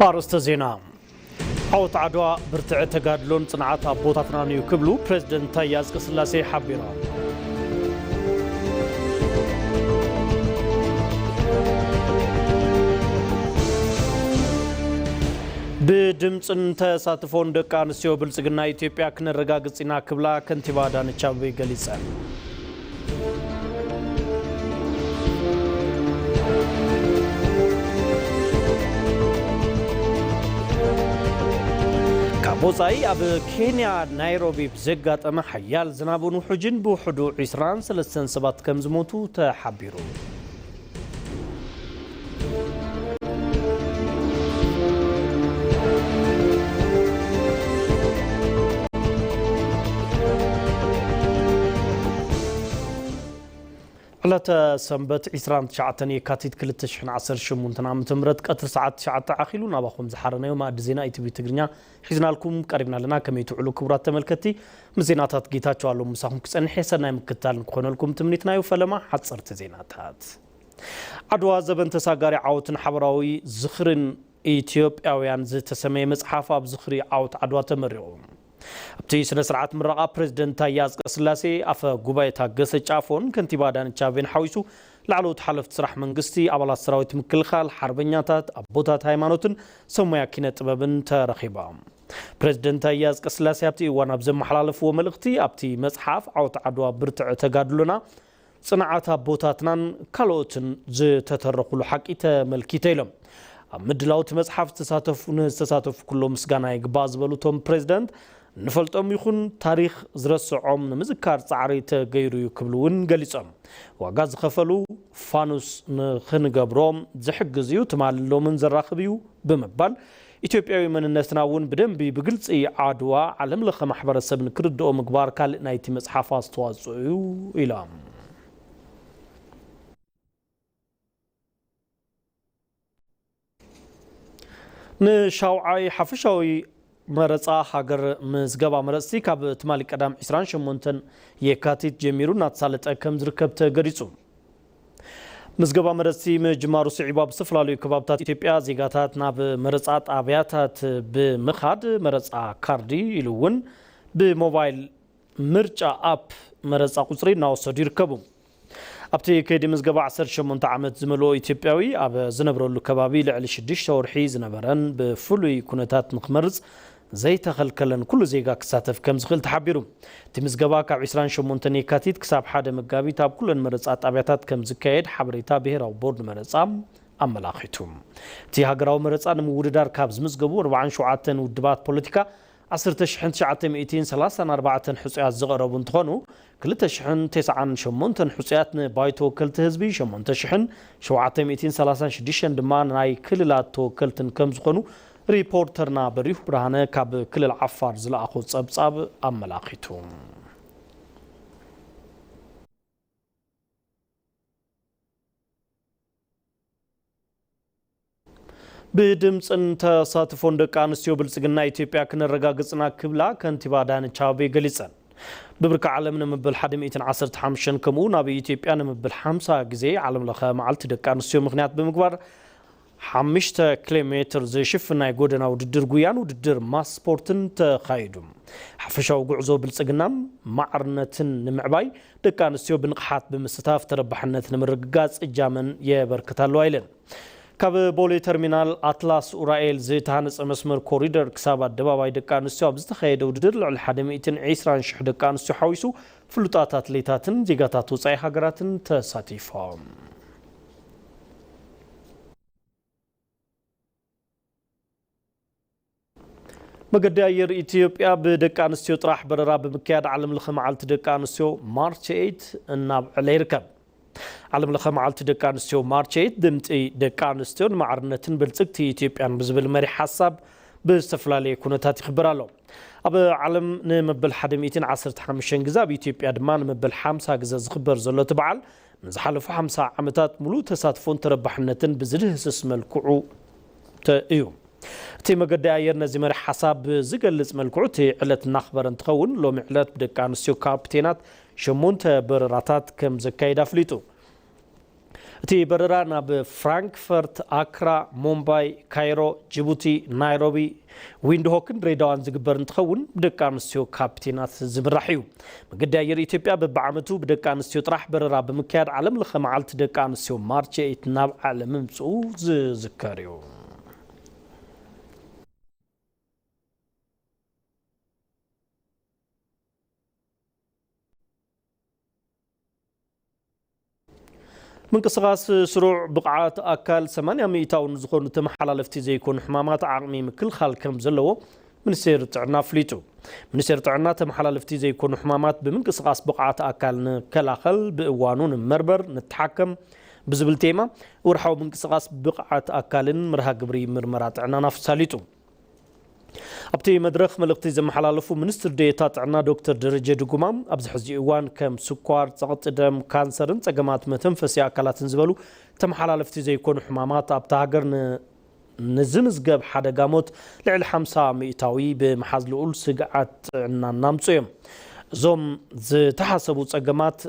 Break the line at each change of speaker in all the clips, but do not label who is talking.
أرسط زينا عوت عدوى برتع تقادلون صناعات أبوتاتنا نيوكبلو بريزيدنت تاي أصقسلاسي حبيرا بدمጽ ተሳትፎን ደቂ አንስትዮ ብልጽግና ኢትዮጵያ ክነረጋግጽና ክብላ ከንቲባ አዳነች አቤቤ ገሊጸዋል። ካቦሳይ ኣብ ኬንያ ናይሮቢ ብዘጋጠመ ሓያል ዝናብን ውሕጅን ብውሕዱ 23 ሰባት ከም ዝሞቱ ተሓቢሩ። على سنبت 29 يكاتيت كل تشحن 18 عام تمرت قطر ساعات 9 عخيلون اباكم زحرنا يوم ادزينا اي تي في تغرينا حزنا لكم قربنا لنا كما يتعلو كبرات تملكتي مزيناتات غيتاچو الله مساهم كصنح يسنا مكتال نكون لكم تمنيتنا يفلما حصرت زيناتات عدوا زبن تساغاري عاوتن حبراوي زخرن ኢትዮጵያውያን ዝተሰመየ መጽሐፍ ኣብ ዝኽሪ ዓውት ዓድዋ ተመሪቖም ኣብቲ ስነ ስርዓት ምረቓ ፕሬዝደንት ታዬ አጽቀሥላሴ ኣፈ ጉባኤ ታገሰ ጫፎን ከንቲባ አዳነች አቤቤን ሓዊሱ ላዕለዎት ሓለፍቲ ስራሕ መንግስቲ ኣባላት ሰራዊት ምክልኻል ሓርበኛታት ኣቦታት ሃይማኖትን ሰሙያ ኪነ ጥበብን ተረኺቦም ፕሬዝደንት ታዬ አጽቀሥላሴ ኣብቲ እዋን ኣብ ዘመሓላለፍዎ መልእኽቲ ኣብቲ መጽሓፍ ዓውት ዓድዋ ብርትዕ ተጋድሎና ጽንዓት ኣቦታትናን ካልኦትን ዝተተረኹሉ ሓቂ ተመልኪተ ኢሎም مدلاوت مصحف تساتف كلهم مسغانا يغبا زبلوتهم بريزيدنت نفلطم يخون تاريخ زرسعوم نمذكار صعري تغيرو يكبلون غليصم واغا زخفلو فانوس نخنغبروم زحغزيو تماللومن زراخبيو بمبال ኢትዮጵያዊ መንነትናውን በደንብ በግልጽ ዓድዋ ዓለም ለኸ ማህበረሰብ ንክርድኦ ምግባር ካል ናይቲ መጽሐፍ አስተዋጽኦ ኢላም نشاوعي حفشاوي مرصا هاجر مزغبا مرصي ካብ ትማሊ ቀዳም 28 የካቲት ጀሚሩ ናትሳለጠ ከም ዝርከብ ተገሪጹ ምዝገባ መረጽ መጅማሩ ሲዒባ ብስፍላሉ ከባብታት ኢትዮጵያ ዜጋታት ናብ መረጻ ጣብያታት ብምኻድ መረጻ ካርዲ ኢሉውን ብሞባይል ምርጫ አፕ መረጻ ቁጽሪ ናወሰዱ ይርከቡ ኣብቲ ከይዲ ምዝገባ 18 ዓመት ዝመልኦ ኢትዮጵያዊ ኣብ ዝነብረሉ ከባቢ ልዕሊ 6 ወርሒ ዝነበረን ብፍሉይ ኩነታት ንኽመርጽ ዘይተኸልከለን ኩሉ ዜጋ ክሳተፍ ከም ዝኽእል ተሓቢሩ እቲ ምዝገባ ካብ 28 የካቲት ክሳብ 1 መጋቢት ኣብ ኩለን መረጻ ጣብያታት ከም ዝካየድ ሓበሬታ ብሄራዊ ቦርድ መረጻ ኣመላኺቱ እቲ ሃገራዊ መረጻ ንምውድዳር ካብ ዝምዝገቡ 47 ውድባት ፖለቲካ 10934 ሕጹያት ዝቐረቡ እንትኾኑ 2098 ሕጹያት ንባይቶ ወከልቲ ህዝቢ 8736 ድማ ናይ ክልላት ተወከልትን ከም ዝኾኑ ሪፖርተርና በሪሁ ብርሃነ ካብ ክልል ዓፋር ዝለኣኹ ጸብጻብ ኣመላኺቱ بدمصن ተሳትፎን ደቂ አንስትዮ ብልጽግና ኢትዮጵያ ክነረጋግጽና ክብላ ከንቲባ አዳነች አቤቤ ገሊጸን በብርካ ዓለም ንምብል 115 ከምኡ ናብ ኢትዮጵያ ንምብል 50 ግዜ ዓለም ለኸ መዓልቲ ደቂ አንስትዮ ምኽንያት ብምግባር 5 ኪሎሜትር ዝሽፍና ጎደና ውድድር ጉያን ውድድር ማስፖርትን ተኻይዱ ሓፈሻው ጉዕዞ ብልጽግናን ማዕርነትን ንምዕባይ ደቂ አንስትዮ ብንቕሓት ብምስታፍ ተረባሕነት ንምርግጋጽ እጃመን የበርክታሉ አይለን ካብ ቦሌ ተርሚናል አትላስ ኡራኤል ዝተሃነጸ መስመር ኮሪደር ክሳብ አደባባይ ደቂ አንስትዮ ኣብ ዝተኻየደ ውድድር ልዕሊ 120,000 ደቂ አንስትዮ ሓዊሱ ፍሉጣት አትሌታትን ዜጋታት ወጻኢ ሃገራትን ተሳቲፎም መገዲ አየር ኢትዮጵያ በደቂ አንስትዮ ጥራሕ በረራ በመካየድ ዓለም ለኸ መዓልቲ ደቂ አንስትዮ ማርች 8 እናብ ዕለይርከብ ዓለም ለኸ መዓልቲ ደቂ አንስትዮ ማርች 8 ድምጺ ደቂ አንስትዮን ማዕርነትን ብልጽግቲ ኢትዮጵያን ብዝብል መሪ ሓሳብ ብዝተፈላለየ ኩነታት ይኽበር ኣሎ ኣብ ዓለም ንምብል 115 ግዜ ኣብ ኢትዮጵያ ድማ ንምብል 50 ግዜ ዝኽበር ዘሎ እቲ በዓል ንዝሓለፉ 50 ዓመታት ሙሉእ ተሳትፎን ተረባሕነትን ብዝድህስስ መልክዑ እዩ እቲ መገዲ ኣየር ነዚ መሪ ሓሳብ ዝገልጽ መልክዑ እቲ ዕለት እናኽበረ እንትኸውን ሎሚ ዕለት ብደቂ አንስትዮ ካፕቴናት 8 በረራታት ከም ዘካይዳ ኣፍሊጡ تي بررانا بفرانكفورت أكرا مومباي كايرو جيبوتي نيروبي ويندهوكن ريدوان زقبر نتخون بدكان نستيو كابتينات زبرحيو مقد اير إثيوبيا ببعمتو بدكان نستيو طرح بررا بمكياد عالم لخمعالت دكان نستيو مارتشي اتناب عالم ممسو زكاريو من قصاص سروع بقعات أكل 800 تاون زخون تمحلالفتي زي يكون حمامات عقمي من كل خال كم زلوا من سير تعنا فليتو من سير تعنا تمحلالفتي زي يكون حمامات بمن قصاص بقعات أكل كلاخل بقوانون مربر نتحكم بزبل تيما ورحوا من قصاص بقعات أكل مرها قبري مرمرات عنا نفساليتو أبتي مدرخ ملقتي زي محلالفو منستر ديتات عنا دكتور درجة دقمام أبز حزي إيوان كم سكوار سقط دم كانسرن تقامات متنفسي أكلات نزبلو تم حلالفتي زي يكون حمامات أبتاقر نزمز قاب حدا قاموت لعل 500 بمحاز لقول سقعات عنا نامتويم زوم زي تحسبو تقامات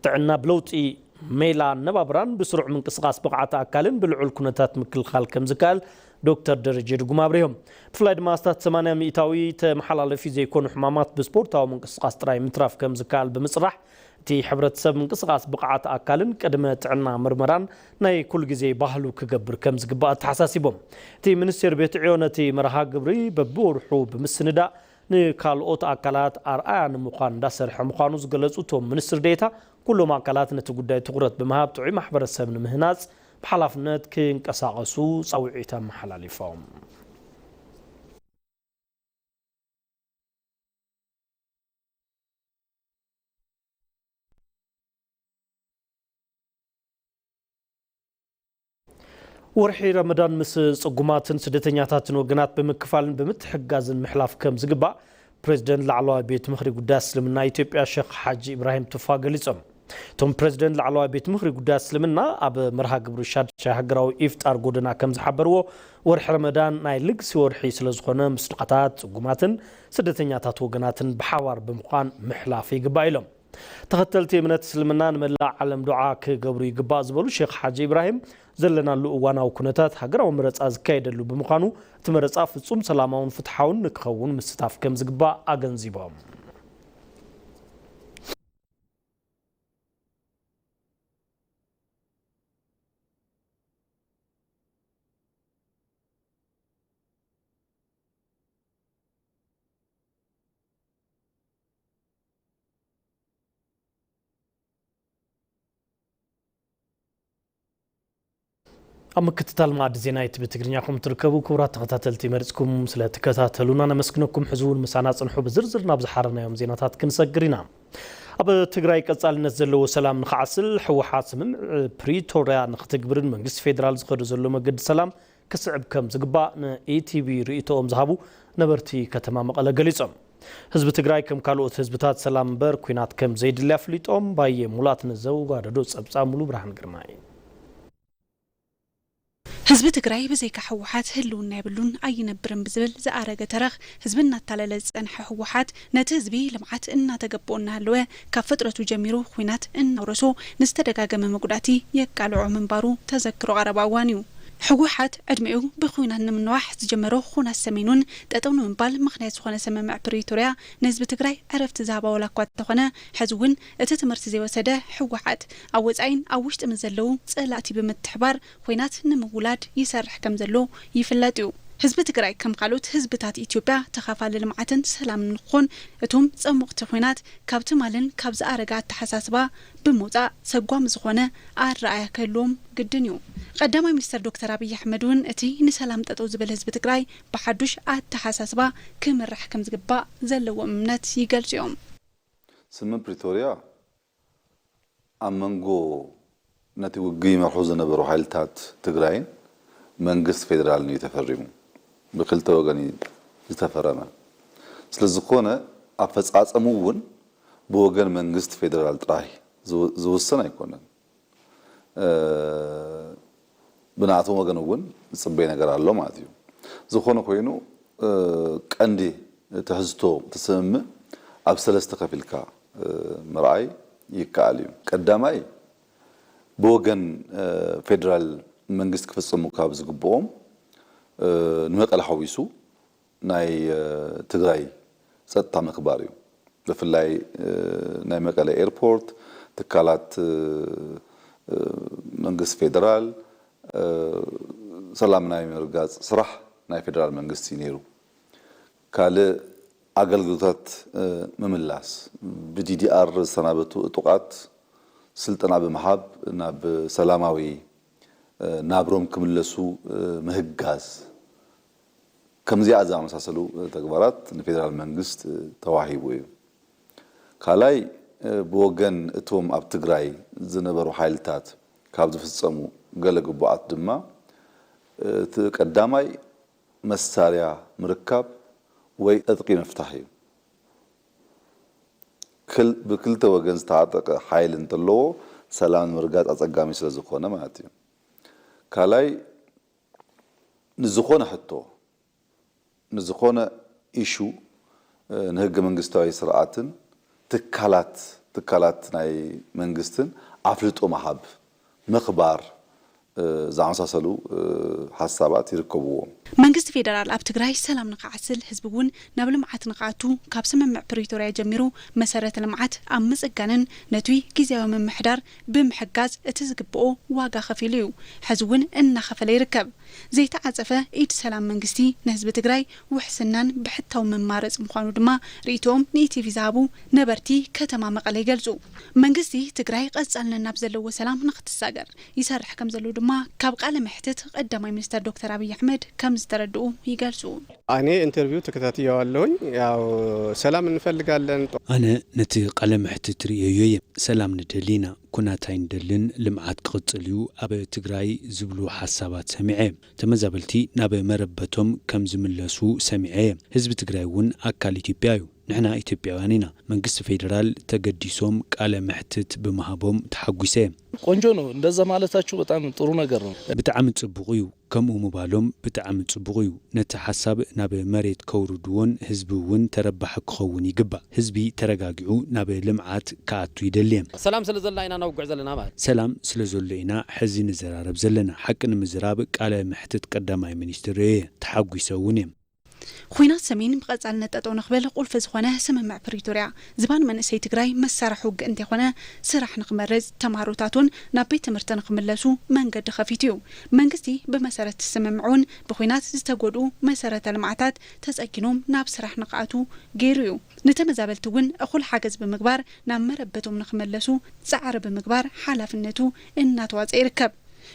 تعنا بلوتي ميلا نبابران بسرع من قصقاس بقعات أكالن بالعول كنتات مكل خال كم زكال دكتور درجة دقوم أبريهم بفلايد ماستات 800 محلال في زي يكون حمامات بسبورت أو من قصقاس تراي متراف كم زكال بمسرح تي حبرت سب من قصقاس بقعات أكالن قدمت عنا مرمران ناي كل جزي باهلو كجبر كم زقبات حساسيبهم تي منستر بيت عيونتي مرها قبري ببورحو بمسندا نكال أوت أكلات أرآن مقان داسر حمقانو زقلت أتوم منستر ديتا كلهم أكلات نتقدي تغرت بمهاب تعي محبر السبن مهناس بحلافنات كين كساقسو صوعيتا محلالي فهم ورحي رمضان مس صقوماتن سدتنياتاتن وغنات بمكفالن بمتحغازن محلاف كم زغبا بريزيدنت لعلوا بيت مخري قداس لمنا إثيوبيا شيخ حاج إبراهيم توفا قليصم توم بريزيدنت لعلوا بيت مخري قداس لمنا أب مرها قبر شاد شهقراو إفتار قدنا كم زحبرو ورحي رمضان ناي لقسي ورحي سلزخونه مسلقاتات صقوماتن سدتنياتات وغناتن بحوار بمقان محلافي قبايلهم تختلتي من تسلمنا نملا علم دعاء كقبري يقبا زبلو شيخ حاج إبراهيم زلنا له وانا وكنتات هاجروا مرص ازكايد له بمقانو تمرصا فصوم سلاماون فتحاون نكخون مستاف كم زغبا اغنزيبام أما كتتال مع دزينايت بتقرنياكم تركبوا كورات تغتاتلتي مرزكم سلاتكتاتلونا نمسكنكم حزون مسانات صنحو بزرزرنا بزحارنا يوم زيناتات كنسقرنا أبا تقراي كتال نزلو سلام نخعسل حوحات من بريتوريا نختقبرن منقس فيدرال زخر زلو مقد سلام كسعب كم زقبا ATV رئيتو أمزهابو نبرتي كتما مقالا قليصم حزب تقراي كم كالوت حزبتات سلام بر كوينات كم زيد اللافليتوم باي مولات نزو غاددو صبصا مولو برهان قرماي
حزب تقراي بزيك حوحات هلون نابلون أي نبرن بزبل زأرق ترخ حزبنا التلالز أنح حوحات نتزبي لمعات إنا تقبونا هلوه كفترة جميرو خوينات إنا ورسو نستدقا قم مقداتي يكالعو من بارو تذكرو غرباوانيو حوحات أدمعو بخوينات من واحد جمرو خونا السمينون تأتونو من بال مخنات خونا سممع بريتوريا نزب تقراي عرفت زهبا ولا قوات تخونا حزوين اتتمرت زي وسده حوحات أوز عين أوشت مزلو سألاتي بمتحبار خوينات نمولاد يسرح كم زلو يفلاتيو حزب تقراي كم قالوت حزبتات إثيوبيا تخافى للمعاتن سلام نخون اتهم صموقت خوينات كابت مالن كابز أرقات تحساسبا بموزا سقوام زخونه أرعايا كلهم قدنيو قدامي مستر دكتور أبي أحمدون أتي نسلام تطوز بالحزب تقراي بحدوش أتحساسبا كم الرح كم زقبا زلو أمنات يقلش يوم
سمن بريتوريا أمنغو نتي وقي مرحوزنا بروح حالتات تقراين منقص فيدرال نيو تفرمو بقلت وغني يتفرما سلازقونا أفز أمون بوغن منقص فيدرال تراي زوسنا يكونن بنعتو وغنون صبينا قرا الله ماتيو زخونه كوينو قندي تحزتو تسمم ابسلست كفلكا مرعي يكاليو قداماي بوجن فيدرال منجست كفصمو كابز قبوم نمقل حويسو ناي تغراي ستا مخباريو بفلاي ناي مقل ايربورت تكالات منجست فيدرال سلام ناي مرغاز صراح ناي فيدرال منجست ينيرو كاله አገልግሎታት መምላስ በዲዲአር ሰናበቱ ጥቃት ስልጠና በመሐብ እና በሰላማዊ ናብሮም ክምለሱ መህጋዝ ከምዚያ አዛም መሳሰሉ ተግባራት ለፌደራል መንግስት ተዋሂቡ ካላይ በወገን እቶም አብ ትግራይ ዝነበሩ ኃይልታት ካብ ዝፍጸሙ ገለግባአት ድማ ተቀዳማይ መሳሪያ ምርካብ ወይ እጥቂ መፍታህ بكلتا وجن استعطق حيل انتلو سلام مرقات أتقامي سلزخونة ماتي كالاي نزخونة حتى نزخونة إيشو نهج منجستاي سرعتن تكالات ناي منجستن عفلت محب مخبار زعم ساسلو حسابات يركبوهم
መንግስቲ ፌደራል ኣብ ትግራይ ሰላም ንኻዓስል ህዝብውን ናብ ልምዓት ንኻቱ ካብ ስምምዕ ፕሪቶሪያ ጀሚሩ መሰረተ ልምዓት ኣብ ምጽጋንን ነቱይ ጊዜያዊ ምምሕዳር ብምሕጋዝ እቲ ዝግብኦ ዋጋ ከፊሉ እዩ ሕዝውን እናኸፈለ ይርከብ ዘይተዓጸፈ ኢድ ሰላም መንግስቲ ንህዝቢ ትግራይ ውሕስናን ብሕታው መማረጽ ምዃኑ ድማ ሪኢቶም ንኢቲቪ ዛቡ ነበርቲ ከተማ መቐለ ይገልጹ መንግስቲ ትግራይ ቀጻልነና ብዘለዎ ሰላም ንኽትሳገር ይሰርሕ ከም ዘሎ ድማ ካብ ቃለ መሕተት ቀዳማይ ሚኒስትር ዶክተር አብይ አህመድ ከም ዝተረድኡ ይገልጹ
እኔ ኢንተርቪው ተከታትያለሁኝ ያው ሰላም እንፈልጋለን
አነ ነቲ ቃለ መሕተት ሪእዮየ ሰላም ንደሊና ኩናታይ እንደልን ልምዓት ክቅጽልዩ ኣብ ትግራይ ዝብሉ ሓሳባት ሰሚዐ ተመዛበልቲ ናብ መረበቶም ከም ዝምለሱ ሰሚዐ ህዝቢ ትግራይ ውን አካል ኢትዮጵያ እዩ ንሕና ኢትዮጵያውያን ኢና መንግስት ፌደራል ተገዲሶም ቃለ መሕተት በመሃቦም ተሐጉሰ
ቆንጆ ነው እንደዛ ማለታችሁ በጣም ጥሩ ነገር ነው
ብጣዕሚ ጽቡቅ እዩ ከምኡ ምባሎም ብጣዕሚ ጽቡቅ እዩ ነቲ ሐሳብ ናብ መሬት ከውርድዎን ህዝብውን ተረባሕ ክኸውን ይግባእ ህዝቢ ተረጋጊዑ ናብ ልምዓት ከኣቱ ይደልየ
ሰላም ስለዘለና ኢና ናውግዕ ዘለና ማለት
ሰላም ስለዘሎ ኢና ሕዚ ንዘራረብ ዘለና ሓቂ ንምዝራብ ቃለ መሕተት ቀዳማይ ሚኒስትር ተሐጉሰውን
ኩናት ሰሜን ብቀጻልነት ጠጠው ንኽበል ቁልፍ ዝኾነ ስምምዕ ፕሪቶሪያ ዝባን መንእሰይ ትግራይ መሳርሑ ውግእ እንተኾነ ስራሕ ንኽመረጽ ተማሃሮታቱን ናብ ቤት ትምህርቲ ንኽምለሱ መንገዲ ከፊቱ እዩ መንግስቲ ብመሰረት ስምምዑን ብኩናት ዝተጎድኡ መሰረተ ልምዓታት ተጸጊኖም ናብ ስራሕ ንኽኣቱ ገይሩ እዩ ንተመዛበልቲ ውን እኹል ሓገዝ ብምግባር ናብ መረበቶም ንኽመለሱ ጻዕሪ ብምግባር ሓላፍነቱ እናተዋጽአ ይርከብ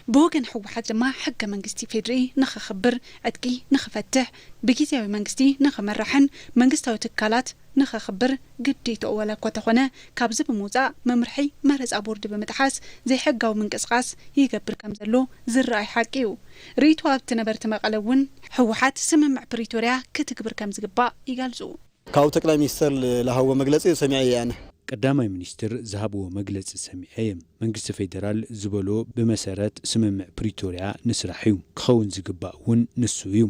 بوغن حوحات لما حق منجستي فيدري نخخبر أدقي نخفتح بجيزاوي منجستي نخمرحن منجستاوي تكالات نخخبر قديت أولا كوتخونا كابز بموزا ممرحي مرز أبورد بمتحاس زي حقاو منقصقاس يقبر كمزلو زرعي حاكيو ريتو أبتنبر تمقلون حوحات سممع بريتوريا كتكبر كمزقباء يقالزو
كاو تقلع ميستر لهو مجلسي سمعي أنا
ቀዳማይ ሚኒስትር ዝሃብዎ መግለጽ ሰሚዐ መንግስቲ ፌደራል ዝበሎ በመሰረት ስምምዕ ፕሪቶሪያ ንስራሕ እዩ ክኸውን ዝግባእውን ንሱ እዩ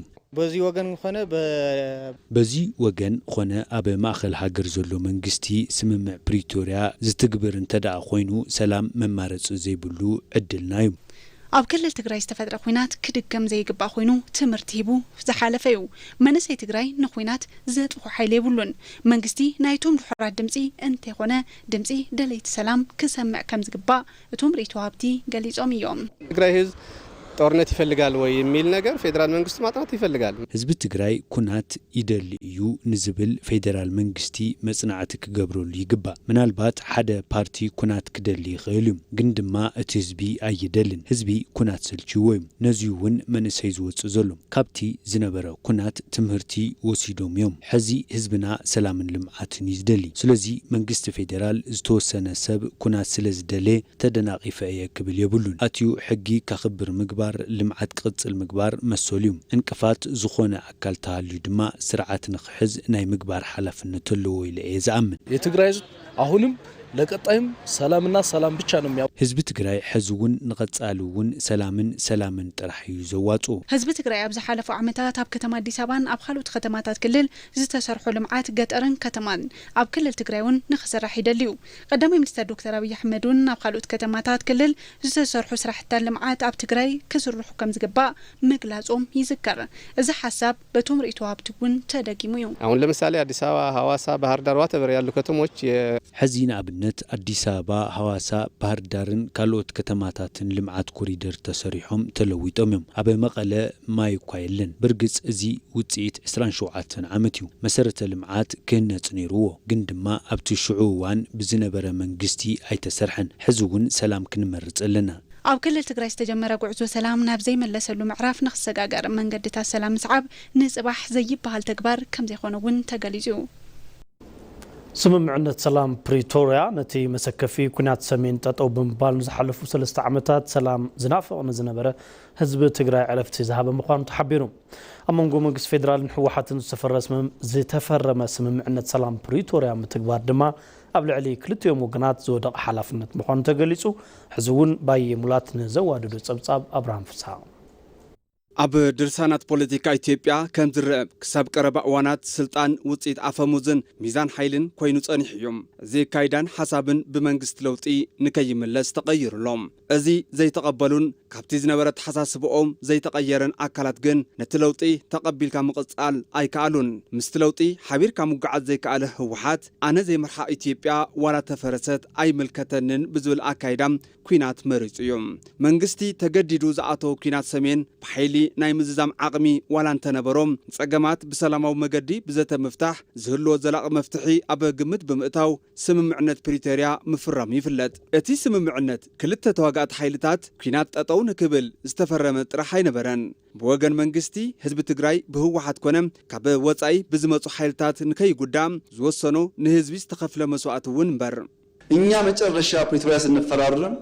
በዚ ወገን ኾነ ኣብ ማእኸል ሃገር ዘሎ መንግስቲ ስምምዕ ፕሪቶሪያ ዝትግብር እንተደኣ ኮይኑ ሰላም መማረጽ ዘይብሉ ዕድልና እዩ
ኣብ ክልል ትግራይ ዝተፈጥረ ኩናት ክድገም ዘይግባእ ኮይኑ ትምህርቲ ሂቡ ዝሓለፈ እዩ መንእሰይ ትግራይ ንኩናት ዘጥፉ ሓይሊ የብሉን መንግስቲ ናይቶም ድሑራት ድምፂ እንተኾነ ድምፂ ደለይቲ ሰላም ክሰምዕ ከም ዝግባእ እቶም ሪኢቶ ሃብቲ ገሊጾም እዮም
ትግራይ ህዝብ ጦርነት ይፈልጋል ወይ የሚል ነገር ፌደራል መንግስት ማጥናት ይፈልጋል
ህዝብ ትግራይ ኩናት ይደሊ እዩ ንዝብል ፌደራል መንግስቲ መጽናዕቲ ክገብረሉ ይግባእ ምናልባት ሓደ ፓርቲ ኩናት ክደሊ ይኽእል ግን ድማ እቲ ህዝቢ ኣይደልን ህዝቢ ኩናት ሰልችዎ እዩ ነዚውን መንእሰይ ዝወጽእ ዘሎ ካብቲ ዝነበረ ኩናት ትምህርቲ ወሲዶም እዮም ሕዚ ህዝብና ሰላምን ልምዓትን ይዝደሊ ስለዚ መንግስቲ ፌደራል ዝተወሰነ ሰብ ኩናት ስለዝደለ ተደናቂፈ እየ ክብል የብሉን ኣትዩ ሕጊ ከኽብር ምግባር ልምዓት ቅጽል ምግባር መሰሉ እንቅፋት ዝኾነ አካል ተሃልዩ ድማ ስርዓት ንኽሕዝ ናይ ምግባር ሓላፍነት ኣለዎ ኢለ ዝኣምን
የትግራይ አሁንም ለቀጣይም ሰላምና ሰላም ብቻ ነው የሚያው
ህዝቢ ትግራይ ሕዝውን ንቐጻሉውን ሰላምን ጥራሕ እዩ ዘዋጹ
ህዝቢ ትግራይ ኣብ ዝሓለፉ ዓመታት ኣብ ከተማ አዲስ አበባን ኣብ ካልኦት ከተማታት ክልል ዝተሰርሑ ልምዓት ገጠርን ከተማን ኣብ ክልል ትግራይ እውን ንኽስራሕ ይደልዩ ቀዳማይ ሚኒስትር ዶክተር አብይ አሕመድ እውን ኣብ ካልኦት ከተማታት ክልል ዝተሰርሑ ስራሕታት ልምዓት ኣብ ትግራይ ክስርሑ ከም ዝግባእ ምግላጾም ይዝከር እዚ ሓሳብ በቶም ርእይቶ ሃብቲ እውን ተደጊሙ እዩ
አሁን ለምሳሌ አዲስ አበባ ሐዋሳ ባህር ዳር ዋተበር ያሉ ከተሞች
ሕዚና ኣብነት አዲስ አበባ ሐዋሳ ባህር ዳርን ካልኦት ከተማታትን ልምዓት ኮሪደር ተሰሪሖም ተለዊጦም እዮም ኣብ መቐለ ማይ እኳ የለን ብርግጽ እዚ ውጽኢት 27 ዓመት እዩ መሰረተ ልምዓት ክህነጽ ነይሩዎ ግን ድማ ኣብቲ ሽዑ እዋን ብዝነበረ መንግስቲ ኣይተሰርሐን ሕዚ እውን ሰላም ክንመርጽ ኣለና
ኣብ ክልል ትግራይ ዝተጀመረ ጉዕዞ ሰላም ናብ ዘይመለሰሉ ምዕራፍ ንኽሰጋገር መንገድታት ሰላም ምጽዓብ ንጽባሕ ዘይበሃል ተግባር ከም ዘይኾነ እውን ተገሊጹ
ስምምዕነት ሰላም ፕሪቶሪያ ነቲ መሰከፊ ኩናት ሰሜን ጠጠው ብምባል ዝሓለፉ 3 ዓመታት ሰላም ዝናፍቕ ዝነበረ ህዝቢ ትግራይ ዕረፍቲ ዝሃበ ምዃኑ ተሓቢሩ ኣብ መንጎ መንግስቲ ፌደራልን ሕወሓትን ዝተፈረመ ስምምዕነት ሰላም ፕሪቶሪያ ምትግባር ድማ ኣብ ልዕሊ ክልቲኦም ወገናት ዝወደቐ ሓላፍነት ምዃኑ ተገሊጹ ሕዚ እውን ባየ ሙላት ንዘዋድዱ ጸብጻብ አብርሃም ፍስሓ
ኣብ ድርሳናት ፖለቲካ ኢትዮጵያ ከም ዝረአ ክሳብ ቀረባ እዋናት ስልጣን ውጽኢት ኣፈሙዝን ሚዛን ሓይልን ኮይኑ ጸኒሕ እዮም እዚ ካይዳን ሓሳብን ብመንግስቲ ለውጢ ንከይምለስ ተቐይሩሎም እዚ ዘይተቐበሉን ካብቲ ዝነበረ ተሓሳስብኦም ዘይተቐየረን ኣካላት ግን ነቲ ለውጢ ተቐቢልካ ምቕጻል ኣይከኣሉን ምስቲ ለውጢ ሓቢርካ ምጓዓዝ ዘይከኣለ ህወሓት ኣነ ዘይመርሓ ኢትዮጵያ ዋላ ተፈረሰት ኣይምልከተንን ብዝብል ኣካይዳም ኩናት መሪጹ እዮም መንግስቲ ተገዲዱ ዝኣተወ ኩናት ሰሜን ብሓይሊ ናይ ምዝዛም ዓቕሚ ዋላ እንተነበሮም ጸገማት ብሰላማዊ መገዲ ብዘተ ምፍታሕ ዝህልዎ ዘላቕ መፍትሒ ኣብ ግምት ብምእታው ስምምዕነት ፕሪቶሪያ ምፍራም ይፍለጥ እቲ ስምምዕነት ክልተ ተዋጋእቲ ሓይልታት ኩናት ጠጠው ንክብል ዝተፈረመ ጥራሕ ኣይነበረን ብወገን መንግስቲ ህዝቢ ትግራይ ብህወሓት ኮነ ካብ ወጻኢ ብዝመጹ ሓይልታት ንከይጉዳም ዝወሰኑ ንህዝቢ ዝተኸፍለ መስዋዕት እውን እምበር
እኛ መጨረሻ ፕሪቶሪያ ስንፈራረም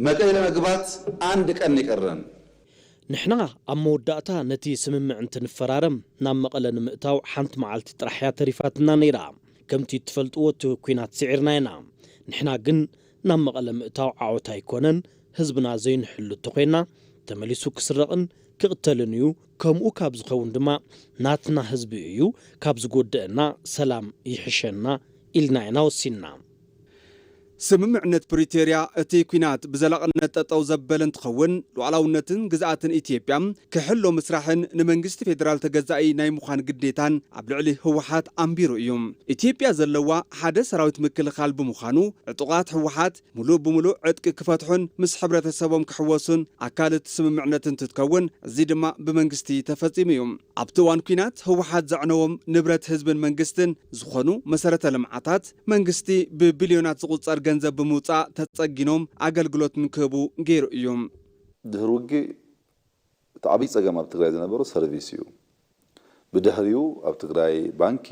መቀሌ ለመግባት አንድ ቀን ይቀረን
ንሕና ኣብ መወዳእታ ነቲ ስምምዕነት ንፈራረም ናብ መቐለ ንምእታው ሓንቲ መዓልቲ ጥራሕያ ተሪፋትና ነይራ ከምቲ ትፈልጥዎ ኩናት ስዒርና ኢና ንሕና ግን ናብ መቐለ ምእታው ዓወት ኣይኮነን ህዝብና ዘይንሕሉ ተኮይና ተመሊሱ ክስረቕን ክቕተልን እዩ ከምኡ ካብ ዝኸውን ድማ ናትና ህዝቢ እዩ ካብ ዝጎድአና ሰላም ይሕሸና ኢልና ኢና ወሲና
ስምምዕነት ፕሪቶሪያ እቲ ኩናት ብዘላቕነት ጠጠው ዘበለ እንትኸውን ሉዓላውነትን ግዝኣትን ኢትዮጵያ ክሕሎ ምስራሕን ንመንግስቲ ፌደራል ተገዛኢ ናይ ምዃን ግዴታን ኣብ ልዕሊ ህወሓት ኣንቢሩ እዩ ኢትዮጵያ ዘለዋ ሓደ ሰራዊት ምክልኻል ብምዃኑ ዕጡቓት ህወሓት ሙሉእ ብምሉእ ዕጥቂ ክፈትሑን ምስ ሕብረተሰቦም ክሕወሱን ኣካል እቲ ስምምዕነት እንትትከውን እዚ ድማ ብመንግስቲ ተፈጺሙ እዩ ኣብቲ እዋን ኩናት ህወሓት ዘዕነዎም ንብረት ህዝብን መንግስትን ዝኾኑ መሰረተ ልምዓታት መንግስቲ ብቢልዮናት ዝቁጸር ገንዘብ ብምውጻእ ተጸጊኖም ኣገልግሎት ንክህቡ ገይሩ እዮም
ድህር ውጊ ዓብይ ጸገም ኣብ ትግራይ ዝነበሮ ሰርቪስ እዩ ብድሕሪኡ ኣብ ትግራይ ባንኪ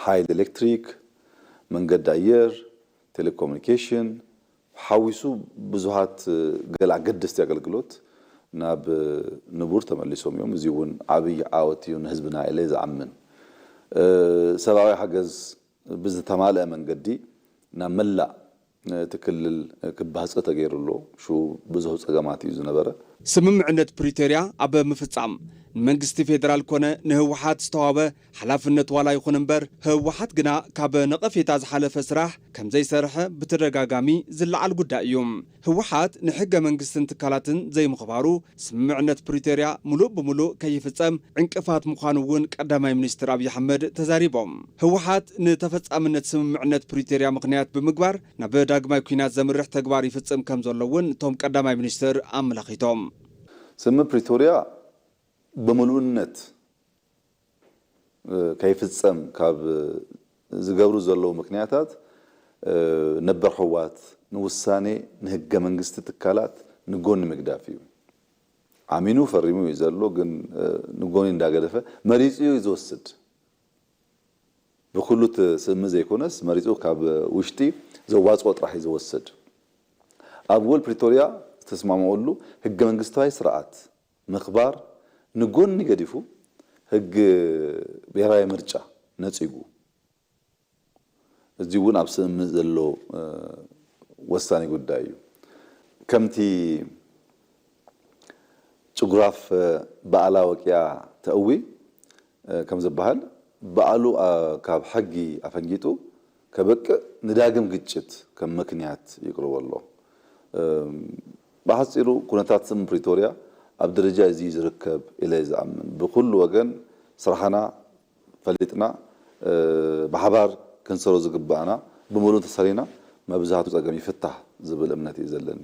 ሓይል ኤሌክትሪክ መንገዲ ኣየር ቴሌኮሙኒኬሽን ሓዊሱ ብዙሃት ገለ ኣገደስቲ ኣገልግሎት ናብ ንቡር ተመሊሶም እዮም እዚ እውን ዓብይ ዓወት እዩ ንህዝብና ኢለ ዝኣምን ሰብኣዊ ሓገዝ ብዝተማልአ መንገዲ ናብ መላእ ትክልል ክባህፀ ተገይሩሎ ሹ ብዙሕ ጸገማት እዩ ዝነበረ
ስምምዕነት ፕሪቶሪያ ኣብ ምፍጻም መንግስቲ ፌደራል ኮነ ንህወሓት ዝተዋበ ሓላፍነት ዋላ ይኹን እምበር ህወሓት ግና ካብ ነቐፌታ ዝሓለፈ ስራሕ ከም ዘይሰርሐ ብተደጋጋሚ ዝለዓል ጉዳይ እዩ ህወሓት ንሕገ መንግስትን ትካላትን ዘይምኽባሩ ስምምዕነት ፕሪቶሪያ ሙሉእ ብምሉእ ከይፍጸም ዕንቅፋት ምዃኑ እውን ቀዳማይ ሚኒስትር አብይ አሕመድ ተዛሪቦም ህወሓት ንተፈጻምነት ስምምዕነት ፕሪቶሪያ ምክንያት ብምግባር ናብ ዳግማይ ኩናት ዘምርሕ ተግባር ይፍጽም ከም ዘሎ እውን እቶም ቀዳማይ ሚኒስትር ኣመላኺቶም
ስምምዕ ፕሪቶሪያ በሙሉነት ከይፍጸም ካብ ዝገብሩ ዘለው ምክንያታት ነበር ህወሓት ንውሳኔ ንህገ መንግስቲ ትካላት ንጎን ምግዳፍ እዩ አሚኑ ፈሪሙ ይዘሎ ግን ንጎን እንዳገደፈ መሪጹ ይዝወስድ ብኩሉት ስም ዘይኮነስ መሪጹ ካብ ውሽጢ ዘዋጽኦ ጥራሕ ይዝወስድ ኣብ ውል ፕሪቶሪያ ተስማምዑሉ ህገ መንግስታዊ ስርዓት ምኽባር ንጎን ይገዲፉ ህግ ብሔራዊ ምርጫ ነጽጉ እዚውን አብስም ዘሎ ወሳኔ ጉዳይ ከምቲ ጭጉራፍ በዓላ ወቂያ ተእዊ ከም ዝበሃል በዓሉ ካብ ሕጊ አፈንጊጡ ከበቅ ንዳግም ግጭት ከም ምክንያት ይቅርበሎ ባሕፂሩ ኩነታት ስም ፕሪቶሪያ ኣብ ደረጃ እዚ ዝርከብ ኢለ ዝኣምን ብኩሉ ወገን ስራሕና ፈሊጥና በሓባር ክንሰሮ ዝግባአና ብሙሉእ ተሰሪና መብዛሕቱ ፀገም ይፍታሕ ዝብል እምነት እዩ ዘለኒ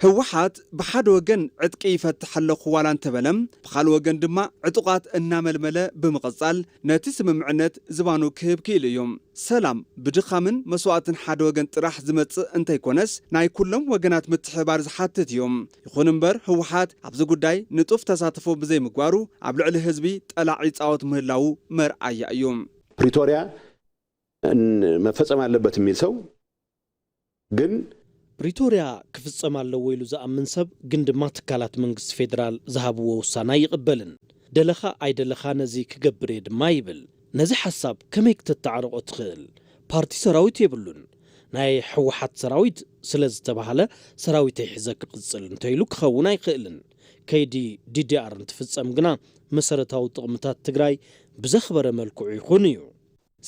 ህወሓት ብሓደ ወገን ዕጥቂ ይፈትሕ ኣለኹ ዋላ እንተበለም ብኻል ወገን ድማ ዕጡቃት እናመልመለ ብምቕጻል ነቲ ስምምዕነት ዝባኑ ክህብ ክኢሉ እዮም ሰላም ብድኻምን መስዋዕትን ሓደ ወገን ጥራሕ ዝመጽእ እንተይኮነስ ናይ ኩሎም ወገናት ምትሕባር ዝሓትት እዮም ይኹን እምበር ህወሓት ኣብዚ ጉዳይ ንጡፍ ተሳትፎ ብዘይምግባሩ ኣብ ልዕሊ ህዝቢ ጠላዒ ጻወት ምህላው መርኣያ እዮም
ፕሪቶሪያ መፈጸም አለበት የሚል ሰው ግን
ፕሪቶሪያ ክፍጸም ኣለዎ ኢሉ ዝኣምን ሰብ ግን ድማ ትካላት መንግስቲ ፌደራል ዝሃብዎ ውሳነ ይቕበልን ደለኻ ኣይደለኻ ነዚ ክገብር ድማ ይብል ነዚ ሓሳብ ከመይ ክትተዓርቆ ትኽእል ፓርቲ ሰራዊት የብሉን ናይ ህወሓት ሰራዊት ስለ ዝተባሃለ ሰራዊት ይሕዘ ክቅጽል እንተይሉ ክኸውን ኣይኽእልን ከይዲ ዲዲአር እንትፍጸም ግና መሰረታዊ ጥቕምታት ትግራይ ብዘኽበረ መልክዑ ይኹን እዩ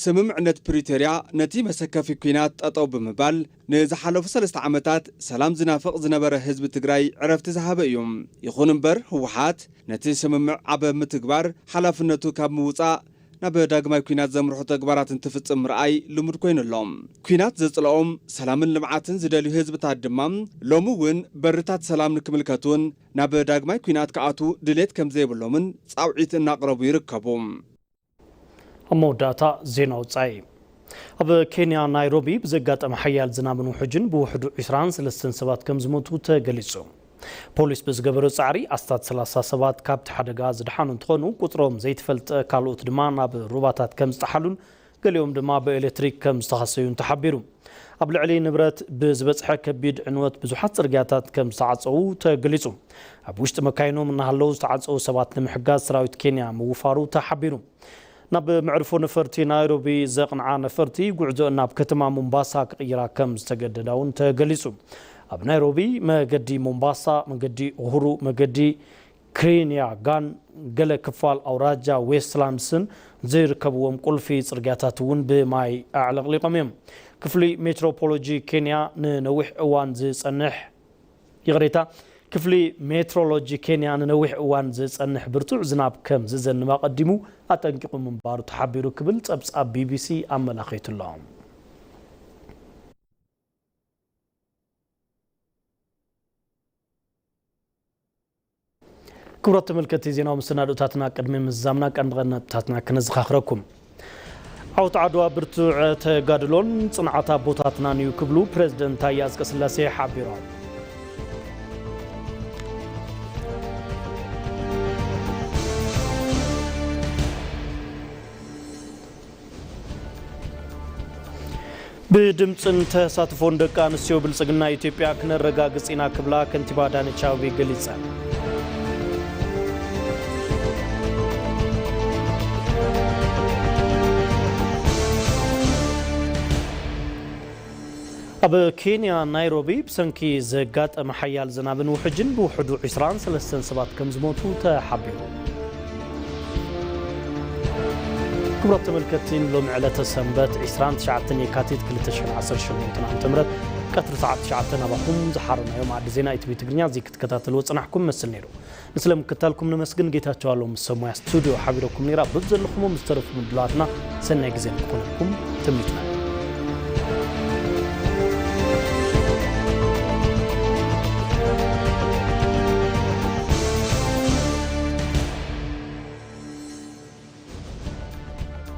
ስምምዕነት ፕሪቶሪያ ነቲ መሰከፊ ኩናት ጠጠው ብምባል ንዝሓለፉ 3 ዓመታት ሰላም ዝናፍቕ ዝነበረ ህዝቢ ትግራይ ዕረፍቲ ዝሃበ እዮም ይኹን እምበር ህወሓት ነቲ ስምምዕ ዓበ ምትግባር ሓላፍነቱ ካብ ምውፃእ ናብ ዳግማይ ኩናት ዘምርሑ ተግባራት እንትፍጽም ምርኣይ ልሙድ ኮይኑሎም ኩናት ዘጽልኦም ሰላምን ልምዓትን ዝደልዩ ህዝብታት ድማ ሎሚ እውን በርታት ሰላም ንክምልከቱን ናብ ዳግማይ ኩናት ከኣቱ ድሌት ከም ዘይብሎምን ጻውዒት እናቕረቡ ይርከቡ
أموداتا زينو تاي أب كينيا نايروبي بزقات محيال زنابن وحجن بوحدو 23 سبات كم زموتو تغليصو بوليس بزغبرو صعري استاد 37 كابت حدغا زدحانو تخونو قطروم زيتفلت كالوت دما ناب روباتات كم استحلون قاليوم دما بإلكتريك كم استخسيون تحبيرو قبل علي نبرت بزبصح كبيد عنوت بزحات صرغاتات كم صعصو تغليصو اب وشت مكاينو من هالو صعصو سبات لمحغاز سراويت كينيا موفارو تحبيرو ناب معرفو نفرتي نايروبي زقنعا نفرتي قعدو ناب كتما مومباسا كقيرا كم استجدداون تغليصو اب نايروبي مقدي مومباسا مقدي اوهرو مقدي كرينيا غان قل كفال اوراجا ويستلاندسن زيركبوم قلفي صرغاتاتون بماي اعلق لقميم كفلي متروبولوجي كينيا نوح اوان زي صنح يغريتا كفلي مترولوجي كينيا نوح اوان زي صنح برتوع زناب كم زن ما قدمو اتنققو من بارو تحبيرو كبل صبص بي بي سي املاخيت اللهم كبرت ملكتي زينا ومستنداتنا قدمي مزامنا قندغناتنا كنزخاخركم عوت عدوا برتوع تغادلون صنعتا بوتاتنا نيو كبلو بريزيدنت تاي أصقسلاسي حبيرو بدمصن تساتفون دق انسيو بلصغنا ኢትዮጵያ كنرغاغصينا كبلا كنتيبا አዳነች አቤቤ ገሊጻ اب كينيا نايروبي بسنكي زقات محيال زنابن وحجن بوحدو 23 سبات كم زموتو تحبيرو كبرت ملكتين لوم على سنبات 29 يكاتيت 2018 تمرت قطر ساعات شعتنا بقوم زحرنا يوم عد زينا ايتبي تغنيا زي كتكتاتلو صنحكم مسل نيرو نسلم كتالكم نمسكن جيتاچو الله مسمو استوديو حبيركم نيرا بزلكم مسترف مدلاتنا سنه غزين كونكم تميتنا